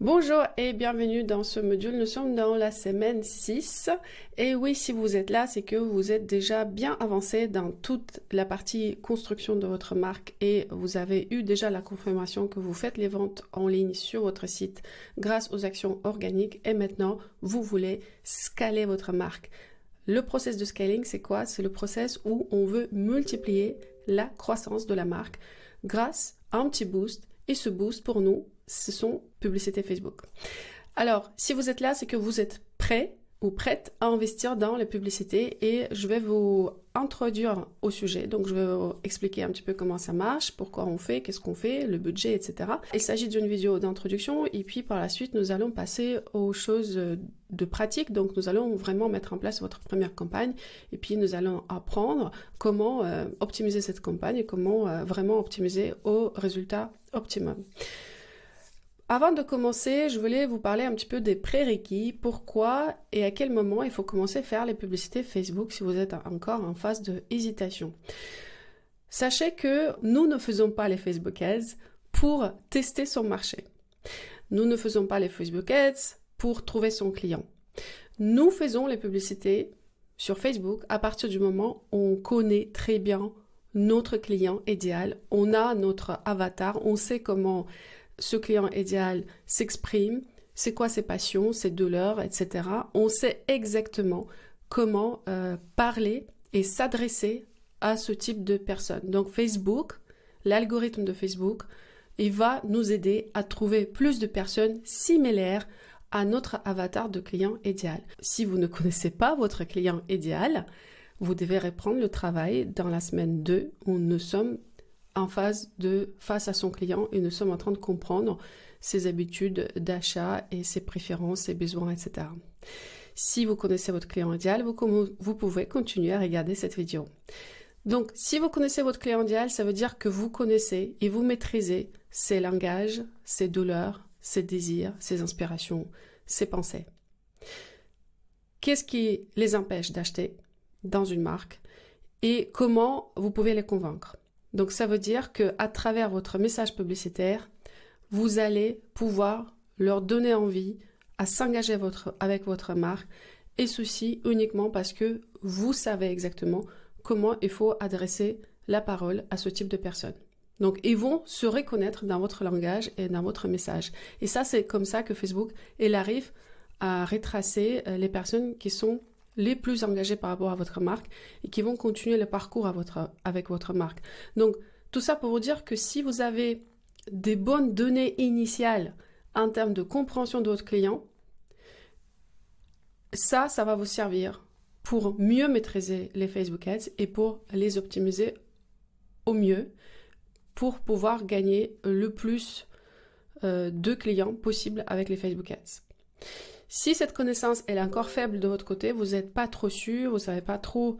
Bonjour et bienvenue dans ce module. Nous sommes dans la semaine 6. Et oui, si vous êtes là, c'est que vous êtes déjà bien avancé dans toute la partie construction de votre marque et vous avez eu déjà la confirmation que vous faites les ventes en ligne sur votre site grâce aux actions organiques et maintenant, vous voulez scaler votre marque. Le process de scaling, c'est quoi? C'est le process où on veut multiplier la croissance de la marque grâce à un petit boost. Et ce boost, pour nous, ce sont publicités Facebook. Alors, si vous êtes là, c'est que vous êtes prêt ou prête à investir dans les publicités et je vais vous introduire au sujet. Donc, je vais vous expliquer un petit peu comment ça marche, pourquoi on fait, qu'est-ce qu'on fait, le budget, etc. Il s'agit d'une vidéo d'introduction et puis par la suite, nous allons passer aux choses de pratique. Donc, nous allons vraiment mettre en place votre première campagne et puis nous allons apprendre comment optimiser cette campagne et comment vraiment optimiser au résultat optimum. Avant de commencer, je voulais vous parler un petit peu des prérequis, pourquoi et à quel moment il faut commencer à faire les publicités Facebook si vous êtes encore en phase de hésitation. Sachez que nous ne faisons pas les Facebook Ads pour tester son marché. Nous ne faisons pas les Facebook Ads pour trouver son client. Nous faisons les publicités sur Facebook à partir du moment où on connaît très bien notre client idéal, on a notre avatar, on sait comment ce client idéal s'exprime, c'est quoi ses passions, ses douleurs, etc. On sait exactement comment parler et s'adresser à ce type de personnes. Donc Facebook, l'algorithme de Facebook, il va nous aider à trouver plus de personnes similaires à notre avatar de client idéal. Si vous ne connaissez pas votre client idéal, vous devez reprendre le travail dans la semaine 2 où nous sommes en face à son client et nous sommes en train de comprendre ses habitudes d'achat et ses préférences, ses besoins, etc. Si vous connaissez votre client idéal, vous pouvez continuer à regarder cette vidéo. Donc, si vous connaissez votre client idéal, ça veut dire que vous connaissez et vous maîtrisez ses langages, ses douleurs, ses désirs, ses inspirations, ses pensées. Qu'est-ce qui les empêche d'acheter dans une marque et comment vous pouvez les convaincre? Donc, ça veut dire qu'à travers votre message publicitaire, vous allez pouvoir leur donner envie à s'engager avec votre marque et ceci uniquement parce que vous savez exactement comment il faut adresser la parole à ce type de personnes. Donc, ils vont se reconnaître dans votre langage et dans votre message. Et ça, c'est comme ça que Facebook, il arrive à retracer les personnes qui sont les plus engagés par rapport à votre marque et qui vont continuer le parcours avec votre marque. Donc, tout ça pour vous dire que si vous avez des bonnes données initiales en termes de compréhension de votre client, ça va vous servir pour mieux maîtriser les Facebook Ads et pour les optimiser au mieux pour pouvoir gagner le plus de clients possible avec les Facebook Ads. Si cette connaissance est encore faible de votre côté, vous n'êtes pas trop sûr, vous ne savez pas trop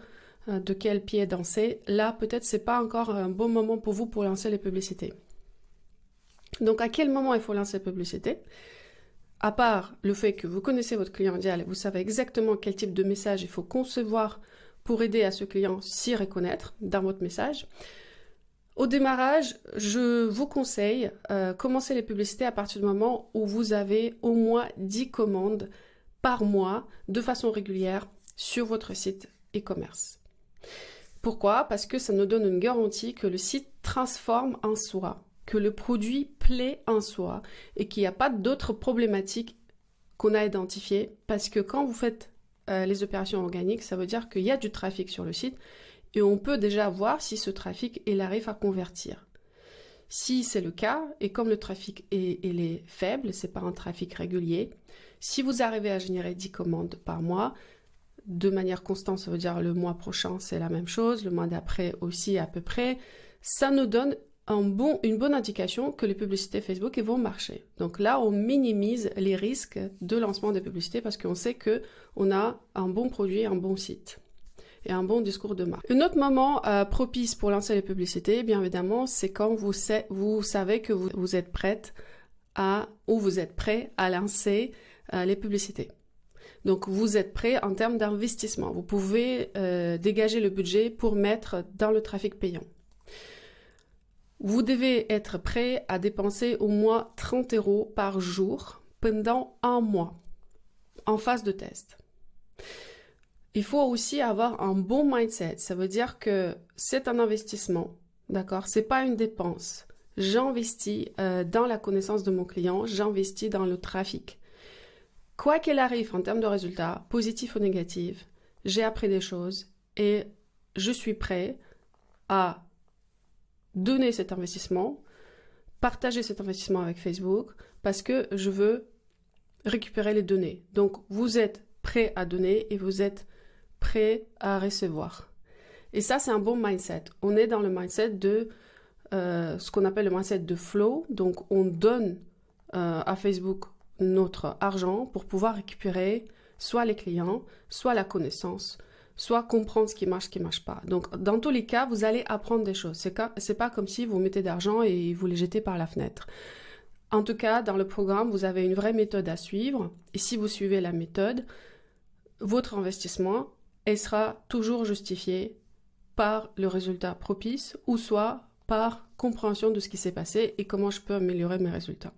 de quel pied danser, là peut-être c'est pas encore un bon moment pour vous pour lancer les publicités. Donc à quel moment il faut lancer les publicités? À part le fait que vous connaissez votre client idéal et vous savez exactement quel type de message il faut concevoir pour aider à ce client s'y reconnaître dans votre message. Au démarrage, je vous conseille commencer les publicités à partir du moment où vous avez au moins 10 commandes par mois de façon régulière sur votre site e-commerce. Pourquoi? Parce que ça nous donne une garantie que le site transforme en soi, que le produit plaît en soi et qu'il n'y a pas d'autres problématiques qu'on a identifiées. Parce que quand vous faites les opérations organiques, ça veut dire qu'il y a du trafic sur le site et on peut déjà voir si ce trafic, il arrive à convertir. Si c'est le cas, et comme le trafic il est faible, c'est pas un trafic régulier, si vous arrivez à générer 10 commandes par mois, de manière constante, ça veut dire le mois prochain, c'est la même chose, le mois d'après aussi à peu près, ça nous donne une bonne indication que les publicités Facebook vont marcher. Donc là, on minimise les risques de lancement des publicités parce qu'on sait qu'on a un bon produit, un bon site et un bon discours de marque. Un autre moment propice pour lancer les publicités, bien évidemment, c'est quand vous savez que vous êtes prête ou vous êtes prêt à lancer les publicités. Donc, vous êtes prêt en termes d'investissement. Vous pouvez dégager le budget pour mettre dans le trafic payant. Vous devez être prêt à dépenser au moins 30 € par jour pendant 1 mois en phase de test. Il faut aussi avoir un bon mindset. Ça veut dire que c'est un investissement, d'accord? C'est pas une dépense. J'investis dans la connaissance de mon client, j'investis dans le trafic. Quoi qu'il arrive en termes de résultats, positifs ou négatifs, j'ai appris des choses et je suis prêt à donner cet investissement, partager cet investissement avec Facebook parce que je veux récupérer les données. Donc, vous êtes prêt à donner et vous êtes prêt à recevoir. Et ça, c'est un bon mindset. On est dans le mindset de ce qu'on appelle le mindset de flow. Donc, on donne à Facebook notre argent pour pouvoir récupérer soit les clients, soit la connaissance, soit comprendre ce qui marche pas. Donc, dans tous les cas, vous allez apprendre des choses. C'est pas comme si vous mettez d'argent et vous les jetez par la fenêtre. En tout cas, dans le programme, vous avez une vraie méthode à suivre. Et si vous suivez la méthode, votre investissement, elle sera toujours justifié par le résultat propice ou soit par compréhension de ce qui s'est passé et comment je peux améliorer mes résultats.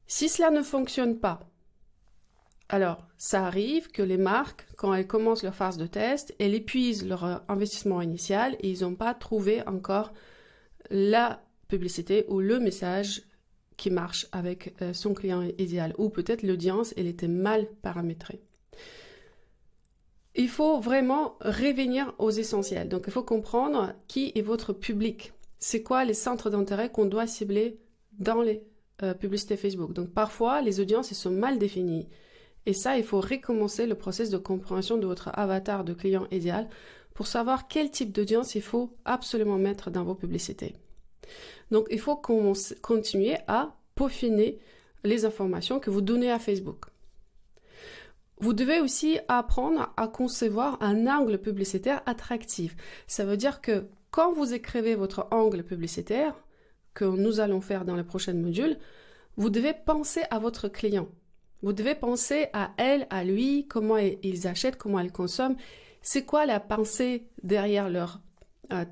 Si cela ne fonctionne pas, alors ça arrive que les marques, quand elles commencent leur phase de test, elles épuisent leur investissement initial et ils n'ont pas trouvé encore la publicité ou le message qui marche avec son client idéal. Ou peut-être l'audience, elle était mal paramétrée. Il faut vraiment revenir aux essentiels. Donc, il faut comprendre qui est votre public. C'est quoi les centres d'intérêt qu'on doit cibler dans les publicités Facebook. Donc, parfois, les audiences, elles sont mal définies. Et ça, il faut recommencer le processus de compréhension de votre avatar de client idéal pour savoir quel type d'audience il faut absolument mettre dans vos publicités. Donc, il faut continuer à peaufiner les informations que vous donnez à Facebook. Vous devez aussi apprendre à concevoir un angle publicitaire attractif. Ça veut dire que quand vous écrivez votre angle publicitaire, que nous allons faire dans les prochains modules, vous devez penser à votre client. Vous devez penser à elle, à lui, comment ils achètent, comment ils consomment. C'est quoi la pensée derrière leur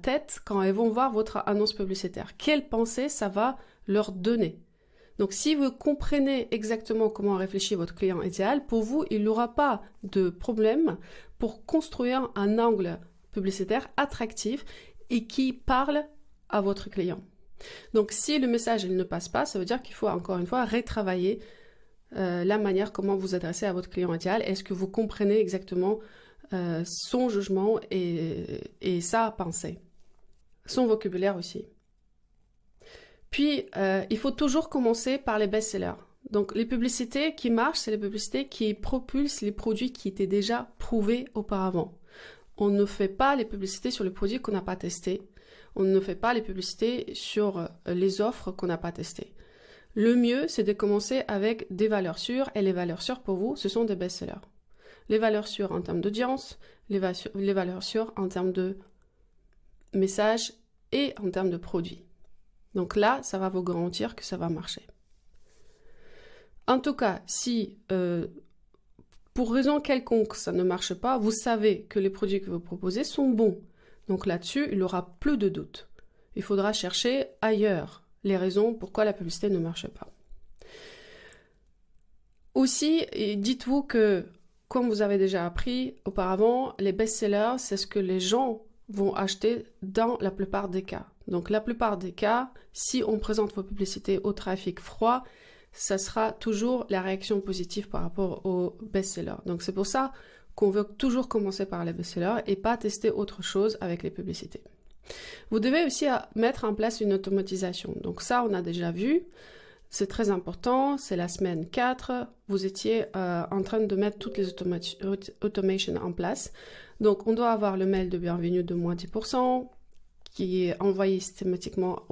tête quand elles vont voir votre annonce publicitaire? Quelle pensée ça va leur donner? Donc, si vous comprenez exactement comment réfléchit votre client idéal, pour vous, il n'y aura pas de problème pour construire un angle publicitaire attractif et qui parle à votre client. Donc, si le message il ne passe pas, ça veut dire qu'il faut encore une fois retravailler la manière comment vous adressez à votre client idéal. Est-ce que vous comprenez exactement son jugement et sa pensée, son vocabulaire aussi. Puis, il faut toujours commencer par les best-sellers. Donc, les publicités qui marchent, c'est les publicités qui propulsent les produits qui étaient déjà prouvés auparavant. On ne fait pas les publicités sur les produits qu'on n'a pas testés. On ne fait pas les publicités sur les offres qu'on n'a pas testées. Le mieux, c'est de commencer avec des valeurs sûres. Et les valeurs sûres, pour vous, ce sont des best-sellers. Les valeurs sûres en termes d'audience, les valeurs sûres en termes de messages et en termes de produits. Donc là, ça va vous garantir que ça va marcher. En tout cas, si pour raison quelconque ça ne marche pas, vous savez que les produits que vous proposez sont bons. Donc là-dessus, il n'y aura plus de doute. Il faudra chercher ailleurs les raisons pourquoi la publicité ne marche pas. Aussi, dites-vous que, comme vous avez déjà appris auparavant, les best-sellers, c'est ce que les gens vont acheter dans la plupart des cas. Donc la plupart des cas, si on présente vos publicités au trafic froid, ça sera toujours la réaction positive par rapport aux best-sellers. Donc c'est pour ça qu'on veut toujours commencer par les best-sellers et pas tester autre chose avec les publicités. Vous devez aussi mettre en place une automatisation. Donc ça, on a déjà vu. C'est très important, c'est la semaine 4. Vous étiez en train de mettre toutes les automations en place. Donc, on doit avoir le mail de bienvenue de moins 10% qui est envoyé systématiquement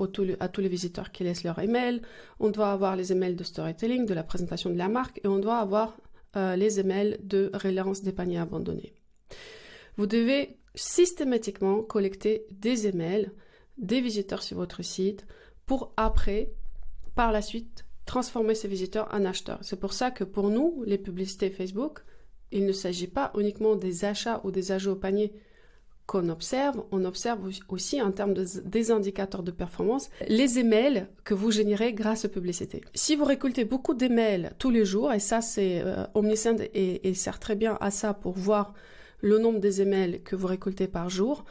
à tous les visiteurs qui laissent leur email. On doit avoir les emails de storytelling, de la présentation de la marque et on doit avoir les emails de relance des paniers abandonnés. Vous devez systématiquement collecter des emails des visiteurs sur votre site pour après, par la suite, transformer ces visiteurs en acheteurs. C'est pour ça que pour nous, les publicités Facebook, il ne s'agit pas uniquement des achats ou des ajouts au panier qu'on observe, on observe aussi en termes des indicateurs de performance, les emails que vous générez grâce aux publicités. Si vous récoltez beaucoup d'emails tous les jours, et ça c'est Omnisend et sert très bien à ça pour voir le nombre des emails que vous récoltez par jour,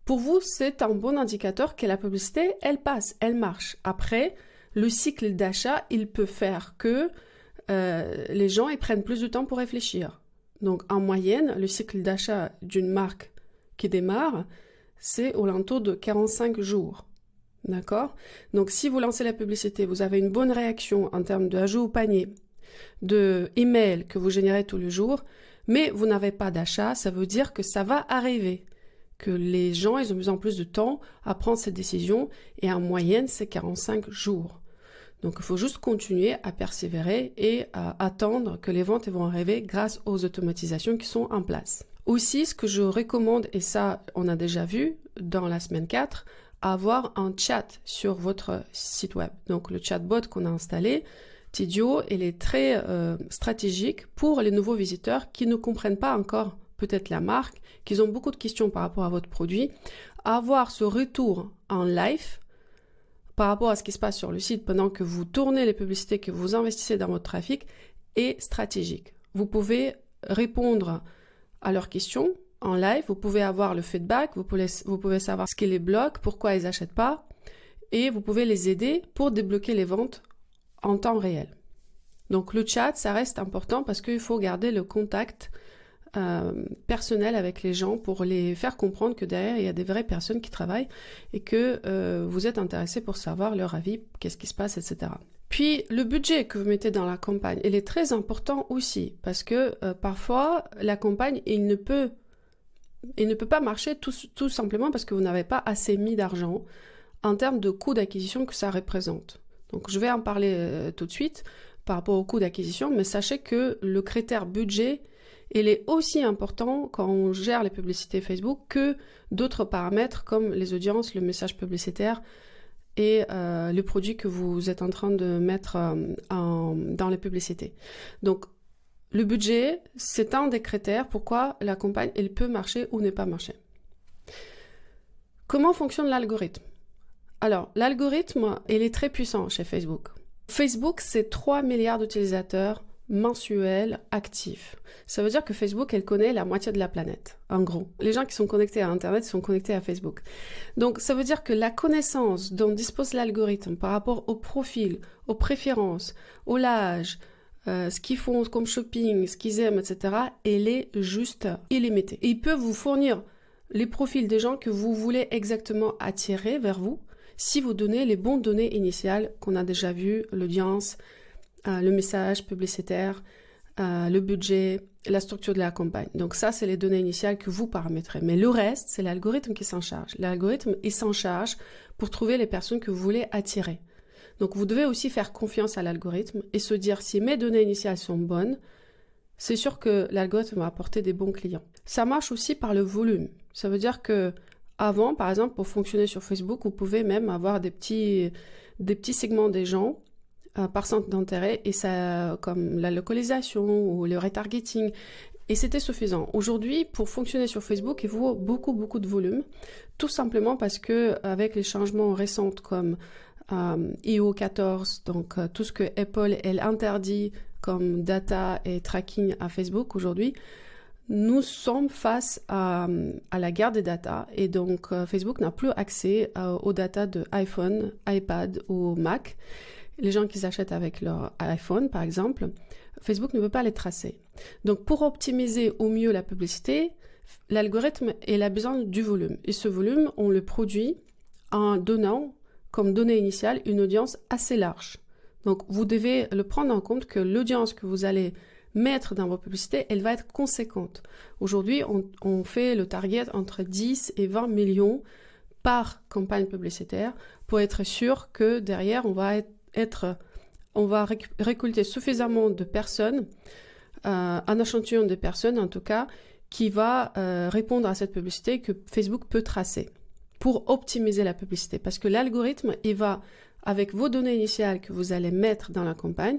pour vous c'est un bon indicateur que la publicité, elle passe, elle marche. Après, le cycle d'achat, il peut faire que les gens ils prennent plus de temps pour réfléchir. Donc en moyenne, le cycle d'achat d'une marque qui démarre, c'est au alentour de 45 jours. D'accord? Donc si vous lancez la publicité, vous avez une bonne réaction en termes d'ajout au panier, de email que vous générez tous les jours, mais vous n'avez pas d'achat, ça veut dire que ça va arriver, que les gens ils ont besoin de plus de temps à prendre cette décision, et en moyenne c'est 45 jours. Donc il faut juste continuer à persévérer et à attendre que les ventes vont arriver grâce aux automatisations qui sont en place. Aussi, ce que je recommande, et ça on a déjà vu dans la semaine 4, avoir un chat sur votre site web. Donc le chatbot qu'on a installé, Tidio, il est très stratégique pour les nouveaux visiteurs qui ne comprennent pas encore peut-être la marque, qui ont beaucoup de questions par rapport à votre produit. Avoir ce retour en live par rapport à ce qui se passe sur le site pendant que vous tournez les publicités, que vous investissez dans votre trafic, est stratégique. Vous pouvez répondre à leurs questions en live, vous pouvez avoir le feedback, vous pouvez savoir ce qui les bloque, pourquoi ils n'achètent pas, et vous pouvez les aider pour débloquer les ventes en temps réel. Donc le chat, ça reste important parce qu'il faut garder le contact personnel avec les gens pour les faire comprendre que derrière, il y a des vraies personnes qui travaillent et que vous êtes intéressé pour savoir leur avis, qu'est-ce qui se passe, etc. Puis, le budget que vous mettez dans la campagne, il est très important aussi parce que parfois, la campagne, il ne peut pas marcher tout simplement parce que vous n'avez pas assez mis d'argent en termes de coût d'acquisition que ça représente. Donc, je vais en parler tout de suite par rapport au coût d'acquisition, mais sachez que le critère budget, il est aussi important quand on gère les publicités Facebook que d'autres paramètres comme les audiences, le message publicitaire et le produit que vous êtes en train de mettre dans les publicités. Donc, le budget, c'est un des critères pourquoi la campagne elle peut marcher ou ne pas marcher. Comment fonctionne l'algorithme? Alors, l'algorithme, il est très puissant chez Facebook. Facebook, c'est 3 milliards d'utilisateurs mensuels actifs. Ça veut dire que Facebook, elle connaît la moitié de la planète, en gros. Les gens qui sont connectés à Internet sont connectés à Facebook. Donc, ça veut dire que la connaissance dont dispose l'algorithme par rapport au profil, aux préférences, au l'âge, ce qu'ils font comme shopping, ce qu'ils aiment, etc., elle est juste illimitée. Et il peut vous fournir les profils des gens que vous voulez exactement attirer vers vous si vous donnez les bonnes données initiales qu'on a déjà vues, l'audience, le message publicitaire, le budget, la structure de la campagne. Donc ça, c'est les données initiales que vous paramétrez. Mais le reste, c'est l'algorithme qui s'en charge. L'algorithme, il s'en charge pour trouver les personnes que vous voulez attirer. Donc vous devez aussi faire confiance à l'algorithme et se dire si mes données initiales sont bonnes, c'est sûr que l'algorithme va apporter des bons clients. Ça marche aussi par le volume. Ça veut dire que avant, par exemple, pour fonctionner sur Facebook, vous pouvez même avoir des petits segments des gens par centre d'intérêt, et ça, comme la localisation ou le retargeting, et c'était suffisant. Aujourd'hui, pour fonctionner sur Facebook, il faut beaucoup de volume, tout simplement parce que avec les changements récents comme iOS 14, donc tout ce que Apple elle interdit comme data et tracking à Facebook aujourd'hui, nous sommes face à la guerre des data, et donc Facebook n'a plus accès aux data de iPhone, iPad ou Mac. Les gens qui achètent avec leur iPhone, par exemple, Facebook ne peut pas les tracer. Donc, pour optimiser au mieux la publicité, l'algorithme il a besoin du volume. Et ce volume, on le produit en donnant comme donnée initiale une audience assez large. Donc, vous devez le prendre en compte que l'audience que vous allez mettre dans vos publicités, elle va être conséquente. Aujourd'hui, on fait le target entre 10 et 20 millions par campagne publicitaire pour être sûr que derrière, on va récolter suffisamment de personnes, un échantillon de personnes en tout cas, qui va répondre à cette publicité que Facebook peut tracer pour optimiser la publicité. Parce que l'algorithme, il va, avec vos données initiales que vous allez mettre dans la campagne,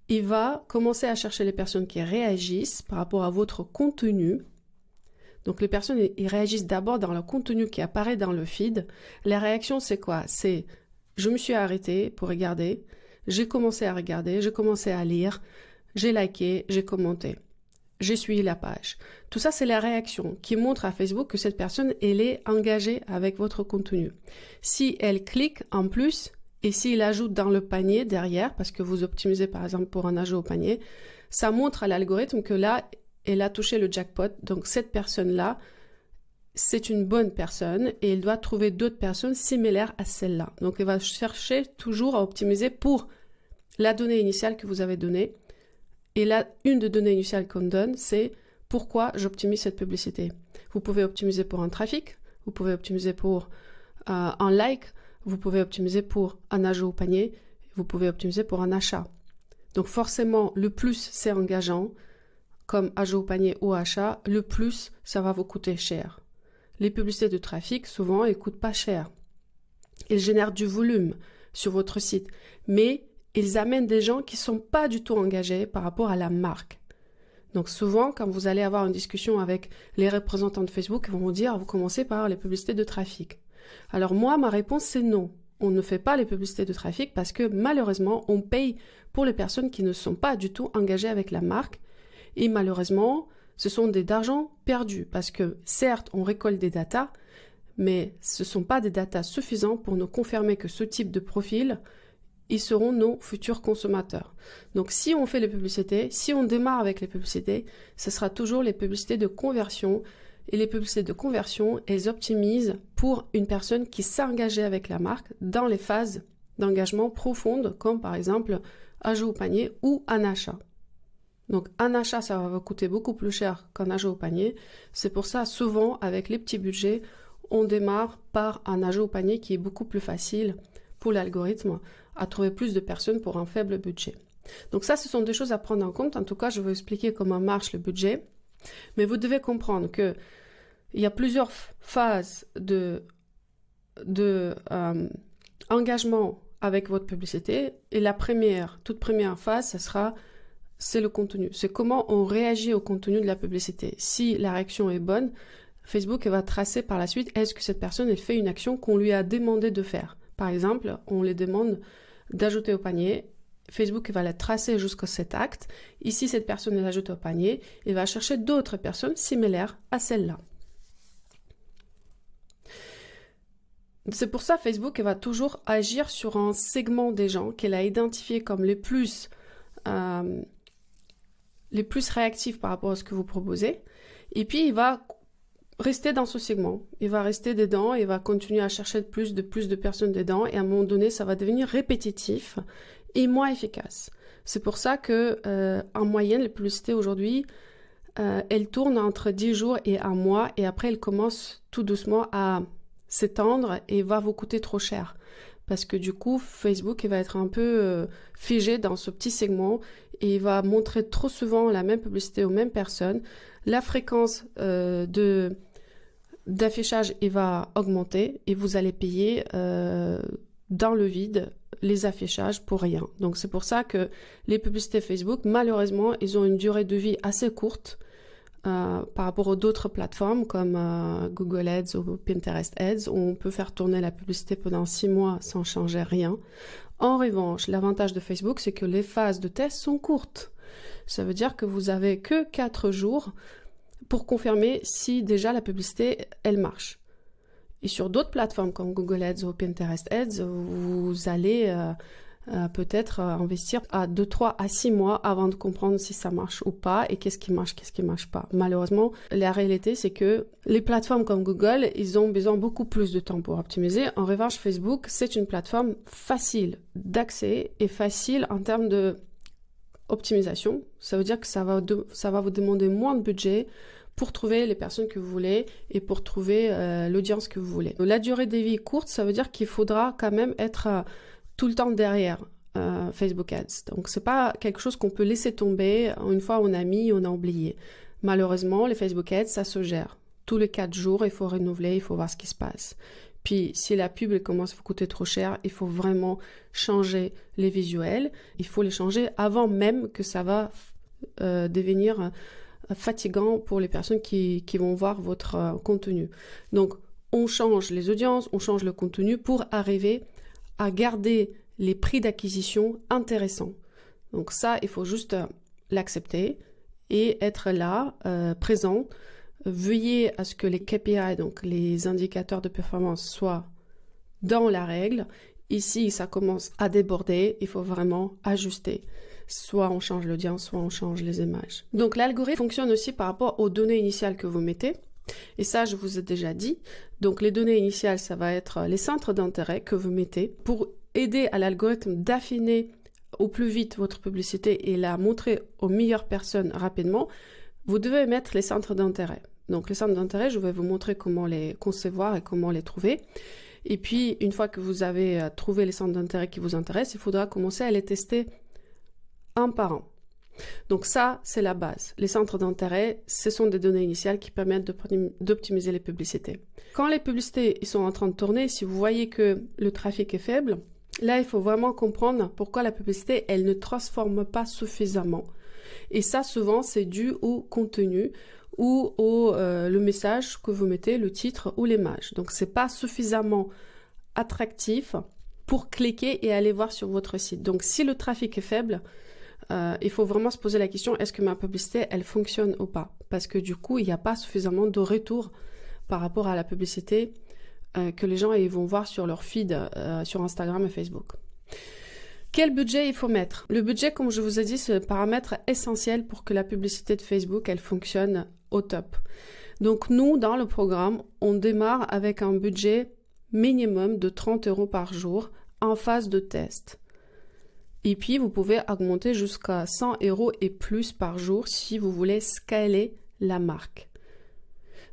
il va commencer à chercher les personnes qui réagissent par rapport à votre contenu. Donc les personnes, ils réagissent d'abord dans le contenu qui apparaît dans le feed. La réaction, c'est quoi? C'est je me suis arrêtée pour regarder, j'ai commencé à regarder, j'ai commencé à lire, j'ai liké, j'ai commenté, j'ai suivi la page. Tout ça, c'est la réaction qui montre à Facebook que cette personne, elle est engagée avec votre contenu. Si elle clique en plus et s'il ajoute dans le panier derrière, parce que vous optimisez par exemple pour un ajout au panier, ça montre à l'algorithme que là, elle a touché le jackpot. Donc cette personne-là, c'est une bonne personne et elle doit trouver d'autres personnes similaires à celle-là. Donc elle va chercher toujours à optimiser pour la donnée initiale que vous avez donnée. Et là, une des données initiales qu'on donne, c'est pourquoi j'optimise cette publicité. Vous pouvez optimiser pour un trafic, vous pouvez optimiser pour un like, vous pouvez optimiser pour un ajout au panier, vous pouvez optimiser pour un achat. Donc forcément, le plus c'est engageant, comme ajout au panier ou achat, le plus ça va vous coûter cher. Les publicités de trafic, souvent, elles ne coûtent pas cher. Elles génèrent du volume sur votre site, mais ils amènent des gens qui ne sont pas du tout engagés par rapport à la marque. Donc souvent, quand vous allez avoir une discussion avec les représentants de Facebook, ils vont vous dire, vous commencez par les publicités de trafic. Alors moi, ma réponse, c'est non. On ne fait pas les publicités de trafic parce que malheureusement, on paye pour les personnes qui ne sont pas du tout engagées avec la marque. Et malheureusement, ce sont des d'argent perdus parce que certes, on récolte des datas, mais ce ne sont pas des datas suffisants pour nous confirmer que ce type de profil, ils seront nos futurs consommateurs. Donc si on fait les publicités, si on démarre avec les publicités, ce sera toujours les publicités de conversion. Et les publicités de conversion, elles optimisent pour une personne qui s'est engagée avec la marque dans les phases d'engagement profondes, comme par exemple ajout au panier ou un achat. Donc un achat, ça va vous coûter beaucoup plus cher qu'un ajout au panier. C'est pour ça, souvent, avec les petits budgets, on démarre par un ajout au panier qui est beaucoup plus facile pour l'algorithme à trouver plus de personnes pour un faible budget. Donc ça, ce sont des choses à prendre en compte. En tout cas, je vais vous expliquer comment marche le budget. Mais vous devez comprendre qu'il y a plusieurs phases engagement avec votre publicité. Et la toute première phase, c'est le contenu. C'est comment on réagit au contenu de la publicité. Si la réaction est bonne, Facebook va tracer par la suite, est-ce que cette personne a fait une action qu'on lui a demandé de faire. Par exemple, on lui demande d'ajouter au panier. Facebook va la tracer jusqu'à cet acte. Ici, cette personne est ajoutée au panier et va chercher d'autres personnes similaires à celle-là. C'est pour ça que Facebook va toujours agir sur un segment des gens qu'elle a identifié comme les plus réactifs par rapport à ce que vous proposez. Et puis, il va rester dans ce segment. Il va rester dedans, il va continuer à chercher de plus de personnes dedans. Et à un moment donné, ça va devenir répétitif et moins efficace. C'est pour ça que, en moyenne, les publicités aujourd'hui, elles tournent entre 10 jours et un mois, et après, elles commencent tout doucement à s'étendre et va vous coûter trop cher. Parce que du coup, Facebook il va être un peu figé dans ce petit segment et il va montrer trop souvent la même publicité aux mêmes personnes. La fréquence d'affichage il va augmenter et vous allez payer dans le vide les affichages pour rien. Donc c'est pour ça que les publicités Facebook, malheureusement, ils ont une durée de vie assez courte par rapport aux d'autres plateformes comme Google Ads ou Pinterest Ads, où on peut faire tourner la publicité pendant 6 mois sans changer rien. En revanche, l'avantage de Facebook, c'est que les phases de test sont courtes. Ça veut dire que vous avez que 4 jours pour confirmer si déjà la publicité, elle marche. Et sur d'autres plateformes comme Google Ads ou Pinterest Ads, vous allez peut-être investir à 2, 3 à 6 mois avant de comprendre si ça marche ou pas et qu'est-ce qui marche pas. Malheureusement, la réalité, c'est que les plateformes comme Google, ils ont besoin beaucoup plus de temps pour optimiser. En revanche, Facebook, c'est une plateforme facile d'accès et facile en termes de optimisation. Ça veut dire que ça va vous demander moins de budget pour trouver les personnes que vous voulez et pour trouver l'audience que vous voulez. La durée de vie courte, ça veut dire qu'il faudra quand même être tout le temps derrière Facebook Ads. Donc, c'est pas quelque chose qu'on peut laisser tomber. Une fois on a mis, on a oublié. Malheureusement, les Facebook Ads, ça se gère. Tous les 4 jours, il faut renouveler, il faut voir ce qui se passe. Puis, si la pub elle commence à vous coûter trop cher, il faut vraiment changer les visuels. Il faut les changer avant même que ça va devenir fatigant pour les personnes qui vont voir votre contenu. Donc, on change les audiences, on change le contenu pour arriver à garder les prix d'acquisition intéressants. Donc ça, il faut juste l'accepter et être là, présent. Veillez à ce que les KPI, donc les indicateurs de performance, soient dans la règle. Ici, ça commence à déborder, il faut vraiment ajuster. Soit on change l'audience, soit on change les images. Donc l'algorithme fonctionne aussi par rapport aux données initiales que vous mettez. Et ça, je vous ai déjà dit. Donc les données initiales, ça va être les centres d'intérêt que vous mettez pour aider à l'algorithme d'affiner au plus vite votre publicité et la montrer aux meilleures personnes rapidement. Vous devez mettre les centres d'intérêt. Donc les centres d'intérêt, je vais vous montrer comment les concevoir et comment les trouver. Et puis, une fois que vous avez trouvé les centres d'intérêt qui vous intéressent, il faudra commencer à les tester un par un. Donc ça, c'est la base. Les centres d'intérêt, ce sont des données initiales qui permettent d'optimiser les publicités. Quand les publicités ils sont en train de tourner, si vous voyez que le trafic est faible, là, il faut vraiment comprendre pourquoi la publicité, elle ne transforme pas suffisamment. Et ça, souvent, c'est dû au contenu ou le message que vous mettez, le titre ou l'image. Donc, c'est pas suffisamment attractif pour cliquer et aller voir sur votre site. Donc, si le trafic est faible, il faut vraiment se poser la question, est-ce que ma publicité, elle fonctionne ou pas? Parce que du coup, il n'y a pas suffisamment de retour par rapport à la publicité que les gens ils vont voir sur leur feed sur Instagram et Facebook. Quel budget il faut mettre? Le budget, comme je vous ai dit, c'est le paramètre essentiel pour que la publicité de Facebook, elle fonctionne au top. Donc nous, dans le programme, on démarre avec un budget minimum de 30 € par jour en phase de test. Et puis, vous pouvez augmenter jusqu'à 100 € et plus par jour si vous voulez scaler la marque.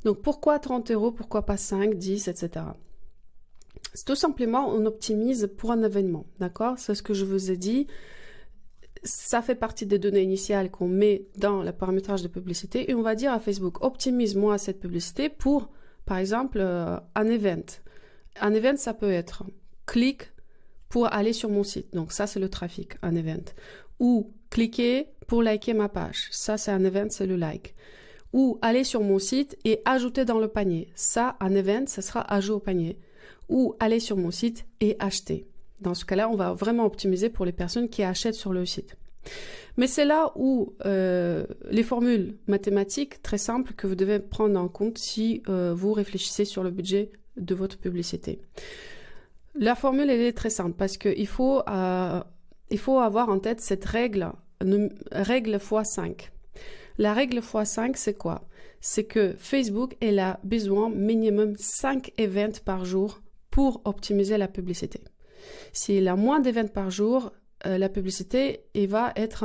Donc, pourquoi 30 €? Pourquoi pas 5, 10, etc. C'est tout simplement, on optimise pour un événement, d'accord? C'est ce que je vous ai dit. Ça fait partie des données initiales qu'on met dans le paramétrage de publicité et on va dire à Facebook, optimise-moi cette publicité pour, par exemple, un event. Un event, ça peut être clique pour aller sur mon site. Donc ça, c'est le trafic, un event. Ou cliquer pour liker ma page. Ça, c'est un event, c'est le like. Ou aller sur mon site et ajouter dans le panier. Ça, un event, ça sera ajout au panier. Ou aller sur mon site et acheter. Dans ce cas-là, on va vraiment optimiser pour les personnes qui achètent sur le site. Mais c'est là où les formules mathématiques très simples que vous devez prendre en compte si vous réfléchissez sur le budget de votre publicité. La formule, elle est très simple parce qu'il faut avoir en tête cette règle x5. La règle x5, c'est quoi? C'est que Facebook, elle a besoin minimum 5 events par jour pour optimiser la publicité. S'il a moins d'événements par jour, la publicité va être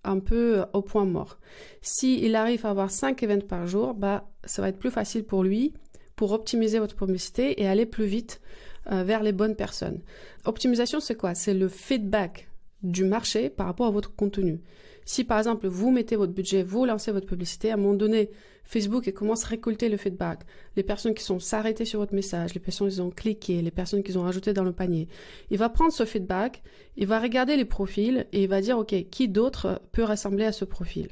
un peu au point mort. S'il arrive à avoir 5 événements par jour, ça va être plus facile pour lui pour optimiser votre publicité et aller plus vite vers les bonnes personnes. Optimisation, c'est quoi? C'est le feedback du marché par rapport à votre contenu. Si par exemple, vous mettez votre budget, vous lancez votre publicité, à un moment donné, Facebook commence à récolter le feedback. Les personnes qui sont s'arrêtées sur votre message, les personnes qui ont cliqué, les personnes qui ont rajouté dans le panier. Il va prendre ce feedback, il va regarder les profils et il va dire, OK, qui d'autre peut ressembler à ce profil?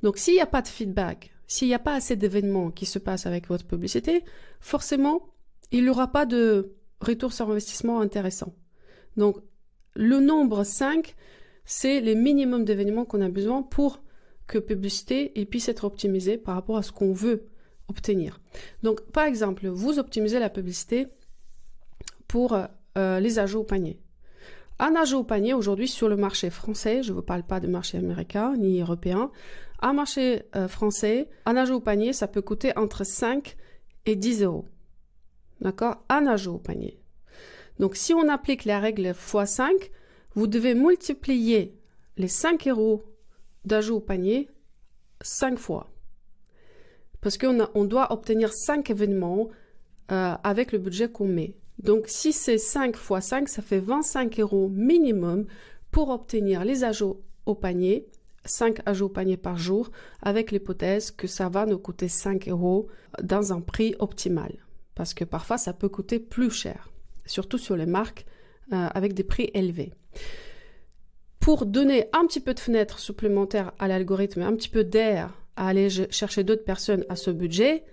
Donc, s'il n'y a pas de feedback, s'il n'y a pas assez d'événements qui se passent avec votre publicité, forcément, il n'y aura pas de retour sur investissement intéressant. Donc, le nombre 5, c'est le minimum d'événements qu'on a besoin pour que publicité puisse être optimisée par rapport à ce qu'on veut obtenir. Donc, par exemple, vous optimisez la publicité pour les ajouts au panier. Un ajout au panier aujourd'hui sur le marché français, je ne vous parle pas de marché américain ni européen, un marché français, un ajout au panier, ça peut coûter entre 5 et 10 €. D'accord? Un ajout au panier. Donc, si on applique la règle x5, vous devez multiplier les 5 € d'ajout au panier 5 fois. Parce qu'on doit obtenir 5 événements avec le budget qu'on met. Donc, si c'est 5 x 5, ça fait 25 € minimum pour obtenir les ajouts au panier, 5 ajouts au panier par jour, avec l'hypothèse que ça va nous coûter 5 € dans un prix optimal. Parce que parfois, ça peut coûter plus cher, surtout sur les marques avec des prix élevés. Pour donner un petit peu de fenêtre supplémentaire à l'algorithme, un petit peu d'air à aller chercher d'autres personnes à ce budget,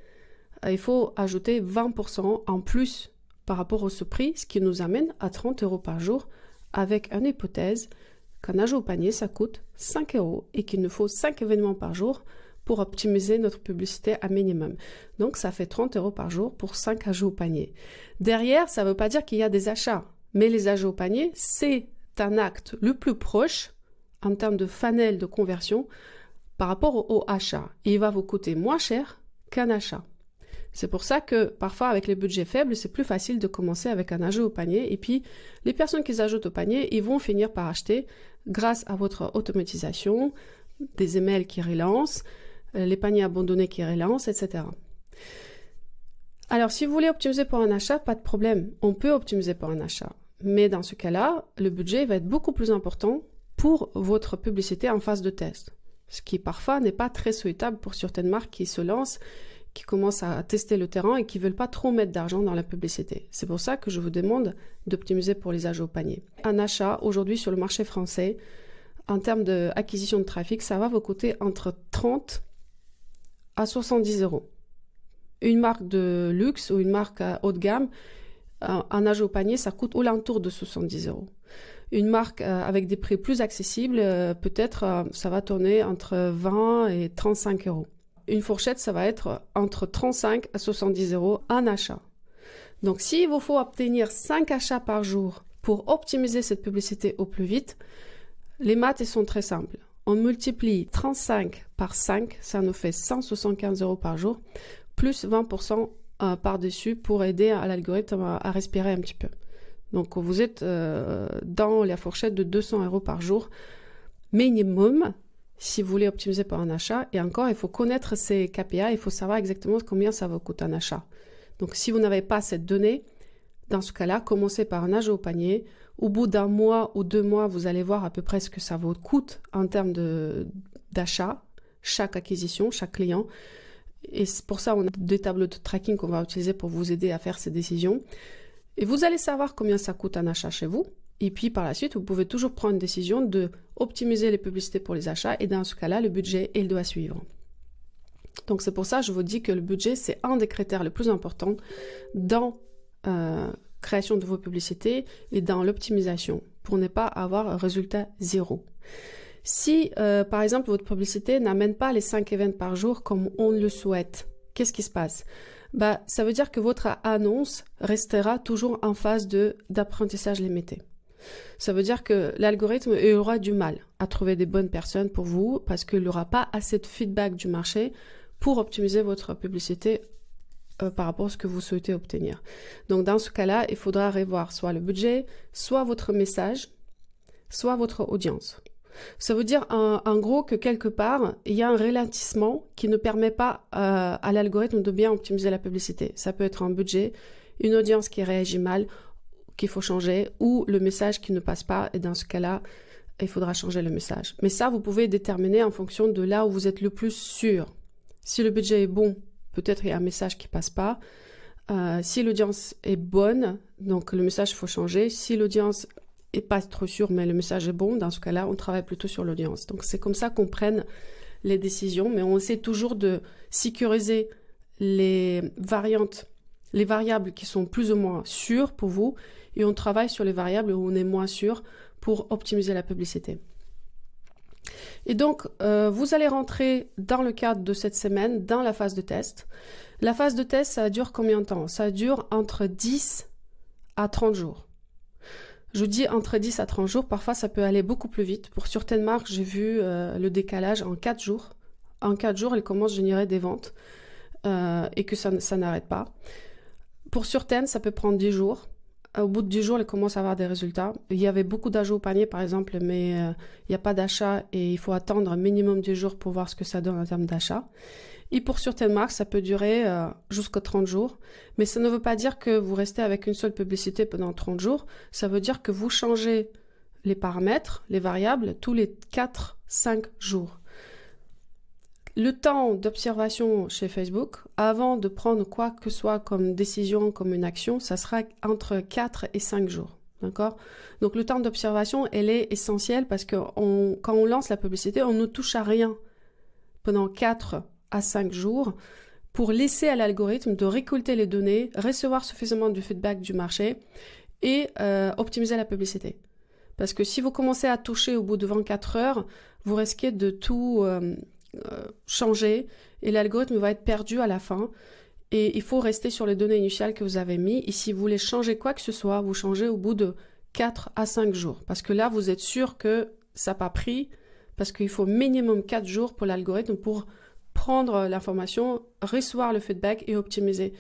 il faut ajouter 20% en plus par rapport à ce prix, ce qui nous amène à 30 € par jour, avec une hypothèse qu'un ajout au panier, ça coûte 5 € et qu'il nous faut 5 événements par jour pour optimiser notre publicité à minimum. Donc, ça fait 30 € par jour pour 5 ajouts au panier. Derrière, ça ne veut pas dire qu'il y a des achats, mais les ajouts au panier, c'est un acte le plus proche en termes de funnel de conversion par rapport au achat. Et il va vous coûter moins cher qu'un achat. C'est pour ça que parfois avec les budgets faibles, c'est plus facile de commencer avec un ajout au panier. Et puis, les personnes qui ajoutent au panier, ils vont finir par acheter grâce à votre automatisation, des emails qui relancent, les paniers abandonnés qui relancent, etc. Alors, si vous voulez optimiser pour un achat, pas de problème. On peut optimiser pour un achat. Mais dans ce cas-là, le budget va être beaucoup plus important pour votre publicité en phase de test. Ce qui parfois n'est pas très souhaitable pour certaines marques qui se lancent, qui commencent à tester le terrain et qui ne veulent pas trop mettre d'argent dans la publicité. C'est pour ça que je vous demande d'optimiser pour les ajouts au panier. Un achat, aujourd'hui sur le marché français, en termes d'acquisition de trafic, ça va vous coûter entre 30 à 70 €. Une marque de luxe ou une marque haut de gamme, un ajout au panier, ça coûte alentour de 70 €. Une marque avec des prix plus accessibles, peut-être ça va tourner entre 20 et 35 €. Une fourchette, ça va être entre 35 à 70 € en achat. Donc, s'il vous faut obtenir 5 achats par jour pour optimiser cette publicité au plus vite, les maths, elles sont très simples. On multiplie 35 par 5, ça nous fait 175 € par jour, plus 20% par-dessus pour aider à l'algorithme à respirer un petit peu. Donc, vous êtes dans la fourchette de 200 € par jour minimum si vous voulez optimiser pour un achat. Et encore, il faut connaître ces KPI, il faut savoir exactement combien ça vous coûte un achat. Donc, si vous n'avez pas cette donnée, dans ce cas-là, commencez par un ajout au panier. Au bout d'un mois ou 2 mois, vous allez voir à peu près ce que ça vous coûte en termes d'achat, chaque acquisition, chaque client. Et c'est pour ça qu'on a des tableaux de tracking qu'on va utiliser pour vous aider à faire ces décisions. Et vous allez savoir combien ça coûte un achat chez vous. Et puis par la suite, vous pouvez toujours prendre une décision de optimiser les publicités pour les achats. Et dans ce cas-là, le budget, il doit suivre. Donc c'est pour ça que je vous dis que le budget, c'est un des critères les plus importants dans création de vos publicités et dans l'optimisation pour ne pas avoir un résultat zéro. Si, par exemple, votre publicité n'amène pas les 5 événements par jour comme on le souhaite, qu'est-ce qui se passe? Ça veut dire que votre annonce restera toujours en phase d'apprentissage limité. Ça veut dire que l'algorithme aura du mal à trouver des bonnes personnes pour vous parce qu'il n'aura pas assez de feedback du marché pour optimiser votre publicité par rapport à ce que vous souhaitez obtenir. Donc dans ce cas-là, il faudra revoir soit le budget, soit votre message, soit votre audience. Ça veut dire en gros que quelque part, il y a un ralentissement qui ne permet pas à l'algorithme de bien optimiser la publicité. Ça peut être un budget, une audience qui réagit mal, qu'il faut changer, ou le message qui ne passe pas, et dans ce cas-là, il faudra changer le message. Mais ça, vous pouvez déterminer en fonction de là où vous êtes le plus sûr. Si le budget est bon, peut-être il y a un message qui passe pas. Si l'audience est bonne, donc le message, il faut changer. Si l'audience n'est pas trop sûre, mais le message est bon, dans ce cas-là, on travaille plutôt sur l'audience. Donc c'est comme ça qu'on prenne les décisions, mais on essaie toujours de sécuriser les variables qui sont plus ou moins sûres pour vous, et on travaille sur les variables où on est moins sûr pour optimiser la publicité. Et donc, vous allez rentrer dans le cadre de cette semaine dans la phase de test. La phase de test, ça dure combien de temps? Ça dure entre 10 à 30 jours. Je dis entre 10 à 30 jours, parfois ça peut aller beaucoup plus vite. Pour certaines marques, j'ai vu le décalage en 4 jours. En 4 jours, elles commencent à générer des ventes et que ça n'arrête pas. Pour certaines, ça peut prendre 10 jours. Au bout de 10 jours, elles commencent à avoir des résultats. Il y avait beaucoup d'ajouts au panier, par exemple, mais il n'y a pas d'achat et il faut attendre un minimum 10 jours pour voir ce que ça donne en termes d'achat. Et pour certaines marques, ça peut durer jusqu'à 30 jours. Mais ça ne veut pas dire que vous restez avec une seule publicité pendant 30 jours. Ça veut dire que vous changez les paramètres, les variables, tous les 4-5 jours. Le temps d'observation chez Facebook, avant de prendre quoi que ce soit comme décision, comme une action, ça sera entre 4 et 5 jours. D'accord? Donc le temps d'observation, elle est essentielle parce que quand on lance la publicité, on ne touche à rien pendant 4 à 5 jours pour laisser à l'algorithme de récolter les données, recevoir suffisamment du feedback du marché et optimiser la publicité. Parce que si vous commencez à toucher au bout de 24 heures, vous risquez de tout changer et l'algorithme va être perdu à la fin. Et il faut rester sur les données initiales que vous avez mis. Et si vous voulez changer quoi que ce soit, vous changez au bout de 4 à 5 jours. Parce que là, vous êtes sûr que ça n'a pas pris, parce qu'il faut minimum 4 jours pour l'algorithme pour prendre l'information, recevoir le feedback et optimiser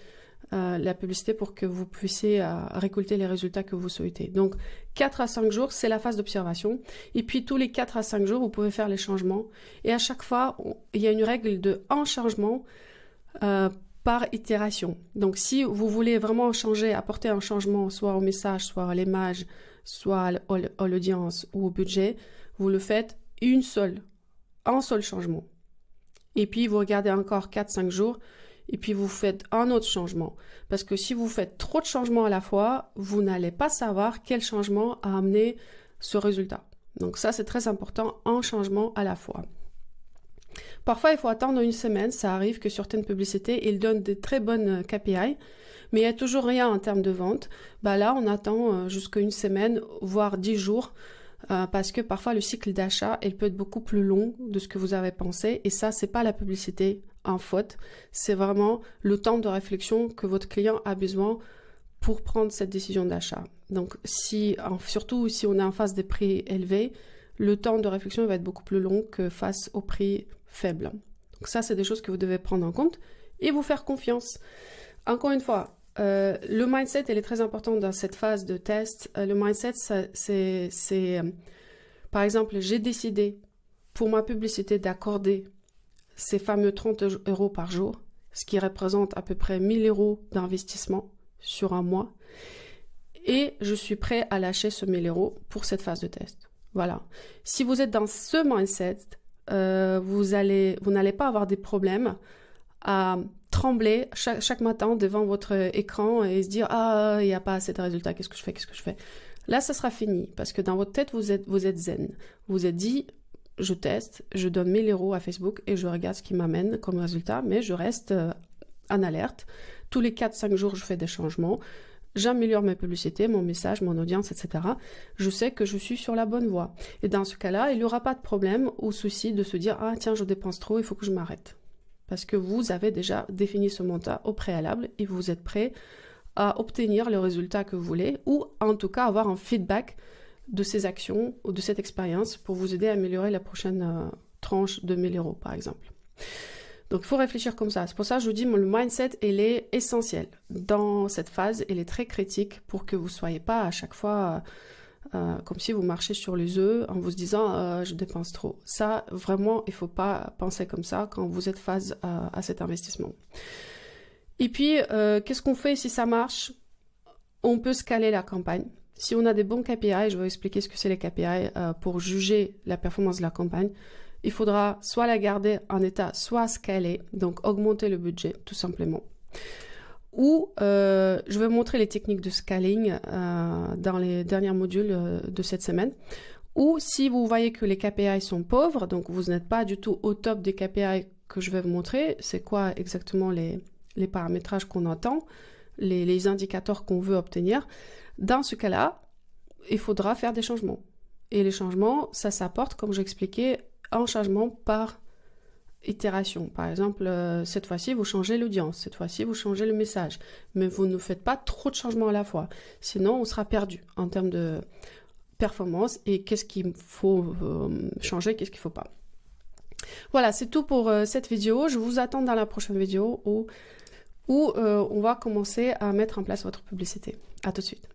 la publicité pour que vous puissiez récolter les résultats que vous souhaitez. Donc 4 à 5 jours, c'est la phase d'observation. Et puis tous les 4 à 5 jours, vous pouvez faire les changements. Et à chaque fois, il y a une règle de un changement par itération. Donc si vous voulez vraiment changer, apporter un changement soit au message, soit à l'image, soit à l'audience ou au budget, vous le faites un seul changement. Et puis vous regardez encore 4-5 jours et puis vous faites un autre changement. Parce que si vous faites trop de changements à la fois, vous n'allez pas savoir quel changement a amené ce résultat. Donc ça, c'est très important, un changement à la fois. Parfois, il faut attendre une semaine. Ça arrive que certaines publicités, ils donnent des très bonnes KPI, mais il n'y a toujours rien en termes de vente. Là, on attend jusqu'à une semaine, voire 10 jours, parce que parfois, le cycle d'achat, il peut être beaucoup plus long de ce que vous avez pensé. Et ça, c'est pas la publicité en faute. C'est vraiment le temps de réflexion que votre client a besoin pour prendre cette décision d'achat. Donc, surtout si on est en face des prix élevés, le temps de réflexion va être beaucoup plus long que face au prix faible. Donc ça, c'est des choses que vous devez prendre en compte et vous faire confiance. Encore une fois, le mindset, il est très important dans cette phase de test. Le mindset, c'est par exemple, j'ai décidé pour ma publicité d'accorder ces fameux 30 € par jour, ce qui représente à peu près 1 000 € d'investissement sur un mois. Et je suis prêt à lâcher ce 1 000 € pour cette phase de test. Voilà. Si vous êtes dans ce mindset, vous n'allez pas avoir des problèmes à trembler chaque matin devant votre écran et se dire « Ah, il n'y a pas assez de résultats, qu'est-ce que je fais ?» Là, ça sera fini parce que dans votre tête, vous êtes zen. Vous vous êtes dit « Je teste, je donne 1 000 € à Facebook et je regarde ce qui m'amène comme résultat, mais je reste en alerte. Tous les 4-5 jours, je fais des changements. J'améliore mes publicités, mon message, mon audience, etc. Je sais que je suis sur la bonne voie. Et dans ce cas-là, il n'y aura pas de problème ou souci de se dire « Ah tiens, je dépense trop, il faut que je m'arrête. » Parce que vous avez déjà défini ce montant au préalable et vous êtes prêt à obtenir le résultat que vous voulez ou en tout cas avoir un feedback de ces actions ou de cette expérience pour vous aider à améliorer la prochaine tranche de 1 000 € par exemple. Donc, il faut réfléchir comme ça. C'est pour ça que je vous dis, le mindset, il est essentiel. Dans cette phase, il est très critique pour que vous ne soyez pas à chaque fois comme si vous marchez sur les œufs en vous disant je dépense trop. Ça, vraiment, il ne faut pas penser comme ça quand vous êtes face à cet investissement. Et puis, qu'est-ce qu'on fait si ça marche? On peut scaler la campagne. Si on a des bons KPI, je vais vous expliquer ce que c'est les KPI pour juger la performance de la campagne. Il faudra soit la garder en état, soit scaler, donc augmenter le budget, tout simplement. Ou, je vais montrer les techniques de scaling dans les derniers modules de cette semaine. Ou si vous voyez que les KPI sont pauvres, donc vous n'êtes pas du tout au top des KPI que je vais vous montrer, c'est quoi exactement les paramétrages qu'on entend, les indicateurs qu'on veut obtenir. Dans ce cas-là, il faudra faire des changements. Et les changements, ça s'apporte, comme j'expliquais, un changement par itération. Par exemple, cette fois-ci, vous changez l'audience, cette fois-ci, vous changez le message, mais vous ne faites pas trop de changements à la fois. Sinon, on sera perdu en termes de performance et qu'est-ce qu'il faut changer, qu'est-ce qu'il ne faut pas. Voilà, c'est tout pour cette vidéo. Je vous attends dans la prochaine vidéo où on va commencer à mettre en place votre publicité. À tout de suite.